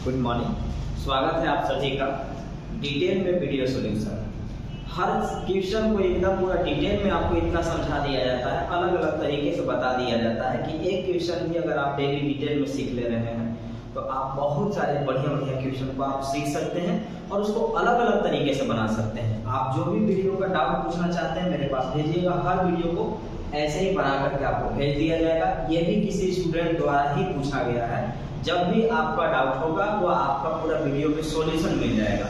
Good morning. स्वागत है आप सभी का डिटेल में वीडियो सॉल्यूशन। हर क्वेश्चन को एकदम पूरा डिटेल में आपको इतना समझा दिया जाता है, अलग अलग तरीके से बता दिया जाता है कि एक क्वेश्चन भी अगर आप डेली डिटेल में सीख ले रहे हैं तो आप बहुत सारे बढ़िया बढ़िया क्वेश्चन को आप सीख सकते हैं और उसको अलग अलग तरीके से बना सकते हैं। आप जो भी वीडियो का डाउट पूछना चाहते हैं मेरे पास भेजिएगा, हर वीडियो को ऐसे ही बना करके आपको भेज दिया जाएगा। ये भी किसी स्टूडेंट द्वारा ही पूछा गया है। जब भी आपका डाउट होगा वो आपका पूरा वीडियो में सॉल्यूशन मिल जाएगा,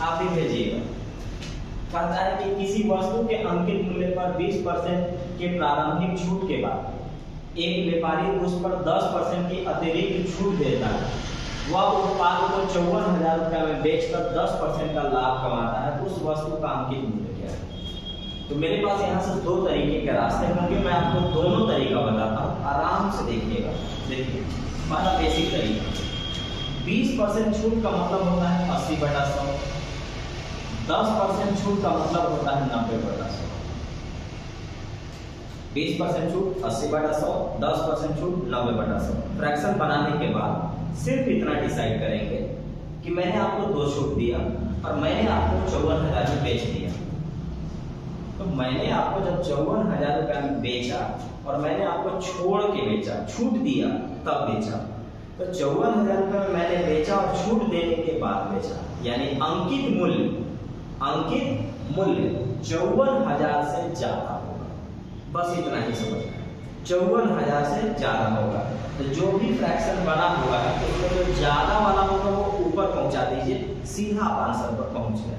आप ही भेजिएगा। कहता है कि किसी वस्तु के अंकित मूल्य पर 20% के प्रारंभिक छूट के बाद एक व्यापारी उस पर 10% की अतिरिक्त छूट देता है। वह उत्पाद को 54,000 रुपये में बेचकर 10% का लाभ कमाता है। उस वस्तु का अंकित मूल्य क्या है? तो मेरे पास यहाँ से दो तरीके के रास्ते होंगे, मैं आपको दोनों तरीका बताता हूँ, आराम से देखिएगा। देखिए हमारा बेसिक तरीका 20% छूट का मतलब होता है 80/100, 10% छूट का मतलब होता है 90/100। 20% छूट 80/100, 10% छूट 90/100। फ्रैक्शन बनाने के बाद सिर्फ इतना डिसाइड करेंगे कि मैंने आपको 2 छूट दिया और मैंने आपको 54,000 में बेच दिया। तो मैंने आपको जब 54,000 रुपये में बेचा और मैंने आपको छोड़ के बेचा, छूट दिया तब बेचा, तो 54,000 रुपये में मैंने बेचा और छूट देने के बाद बेचा, यानी अंकित मूल्य 54,000 से ज्यादा होगा। बस इतना ही समझना है, 54,000 से ज्यादा होगा। तो जो भी फ्रैक्शन बना हुआ है उसमें जो ज्यादा वाला होगा वो ऊपर पहुंचा दीजिए, सीधा आंसर पर पहुंच गया।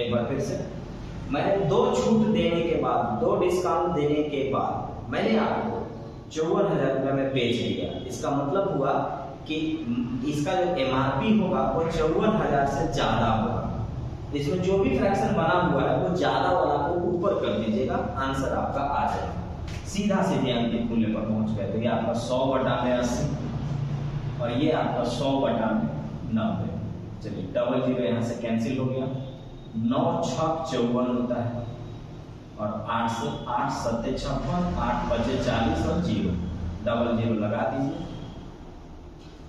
एक बार फिर से, मैंने 2 छूट देने के बाद, 2 डिस्काउंट देने के बाद मैंने आपको 54,000 रुपये में बेच दिया। इसका मतलब हुआ कि इसका जो MRP होगा वो 54,000 से ज्यादा होगा। इसमें जो भी फ्रैक्शन बना हुआ है वो ज्यादा वाला को ऊपर कर दीजिएगा, आंसर आपका आ जाएगा। सीधा सीधे अंकित मूल्य पर पहुंच गए। तो ये आपका 100/80 और ये आपका 100/90। चलिए डबल जीरो यहाँ से कैंसिल हो गया। 9 6 54 होता है और 8 से 8 7 56, 8 5 40 और 0 डबल जीरो लगा दीजिए।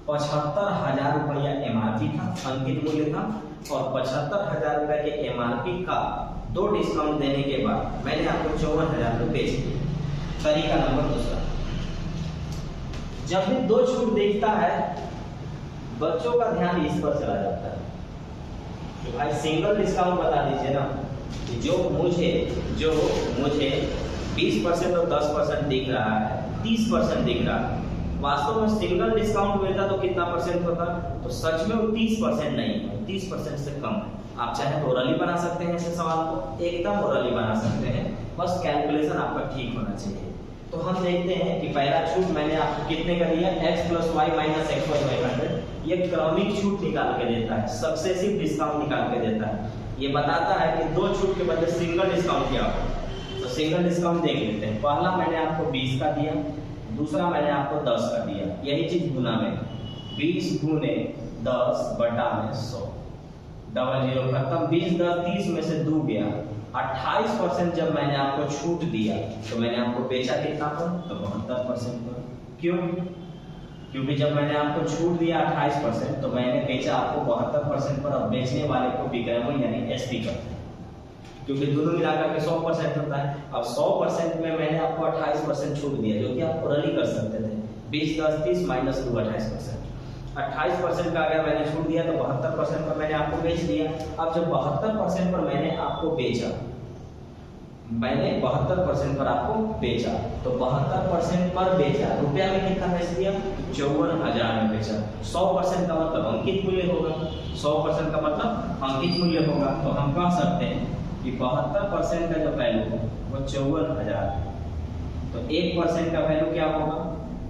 75,000 रुपया MRP था, अंकित मूल्य था, और 75,000 रुपये के MRP का 2 डिस्काउंट देने के बाद मैंने आपको 54,000 रुपये बेच दिए। तरीका नंबर दूसरा, जब भी 2 छूट देखता है बच्चों का ध्यान इस पर चला जाता है कि भाई सिंगल डिस्काउंट बता दीजिए ना, कि जो मुझे 20% और 10% दिख रहा है, 30% दिख रहा है। वास्तव में सिंगल डिस्काउंट मिलता तो कितना परसेंट होता? तो सच में वो 30% नहीं है, 30% से कम है। आप चाहे तो ओरली बना सकते हैं इस सवाल को, एकदम ओरली बना सकते हैं, बस कैलकुलेशन आपका ठीक होना चाहिए। तो हम देखते हैं कि पहला छूट मैंने आपको कितने का दिया, x + y - x + y 100। ये क्रमिक छूट निकाल के देता है, सक्सेसिव डिस्काउंट निकाल के देता है। ये बताता है कि 2 छूट के बदले सिंगल डिस्काउंट क्या होगा। तो सिंगल डिस्काउंट देख लेते हैं। पहला मैंने आपको 20 का दिया, दूसरा मैंने आपको 10 का दिया। यही चीज गुना में 20 × 10/100, डबल जीरो खत्म। 20 10 30 में से 2 गया। 28% जब मैंने आपको छूट दिया तो मैंने आपको बेचा कितना पर? तो 72% पर। क्यों? क्योंकि जब मैंने आपको छूट दिया 28% तो मैंने बेचा आपको 72% पर। और बेचने वाले को विक्रय यानी SP करते हैं, क्योंकि दोनों मिलाकर के 100% होता है। अब 100% में मैंने आपको 28% छूट दिया, जो कि आप ओरली कर सकते थे। 20 10 30 - 2 28%। 28% का अगर मैंने छूट दिया तो 72% पर मैंने आपको बेच दिया। अब जब 72% पर मैंने आपको बेचा, मैंने 72% पर आपको बेचा, तो 72% पर बेचा, रुपया में कितना बेच दिया? 54,000 में बेचा। 100% का मतलब अंकित मूल्य होगा, 100% का मतलब अंकित मूल्य होगा। तो हम कह सकते हैं कि 72% का जो वैल्यू है वो 54,000 है। तो 1% का वैल्यू क्या होगा?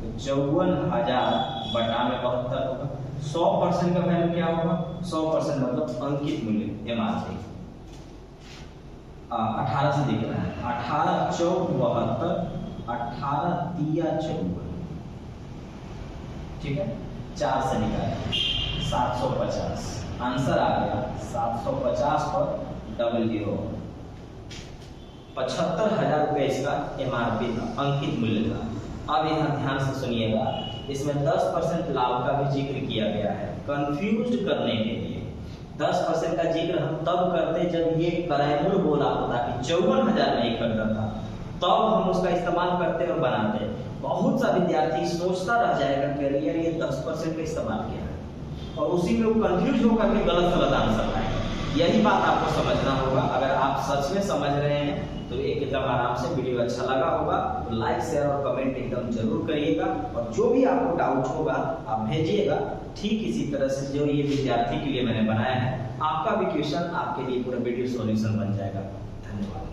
तो 54,000/72 होगा। 100% का वैल्यू क्या होगा? 100% मतलब अंकित मूल्य MRP। 18 से दिख रहा है, 18 चौक 72, 18 तिया 54, ठीक है। 4 से निकाले 750, आंसर आ गया 750 पर डबल जीरो। 75,000 रुपये इसका MRP था, अंकित मूल्य था। अब यहाँ ध्यान से सुनिएगा, इसमें 10% लाभ का भी जिक्र किया गया है कंफ्यूज करने के लिए। 10% का जिक्र हम तब करते जब ये करायमूल बोला होता कि 54,000 में खरीदा था, तब हम उसका इस्तेमाल करते और बनाते। बहुत सा विद्यार्थी सोचता रह जाएगा कि यार ये 10% का इस्तेमाल किया है, और उसी में वो कंफ्यूज होकर के गलत गलत आंसर लाएगा। यही बात आपको समझना होगा। अगर आप सच में समझ रहे हैं तो एकदम आराम से, वीडियो अच्छा लगा होगा तो लाइक शेयर और कमेंट एकदम जरूर करिएगा, और जो भी आपको डाउट होगा आप भेजिएगा। ठीक इसी तरह से जो ये विद्यार्थी के लिए मैंने बनाया है, आपका भी क्वेश्चन आपके लिए पूरा वीडियो सॉल्यूशन बन जाएगा। धन्यवाद।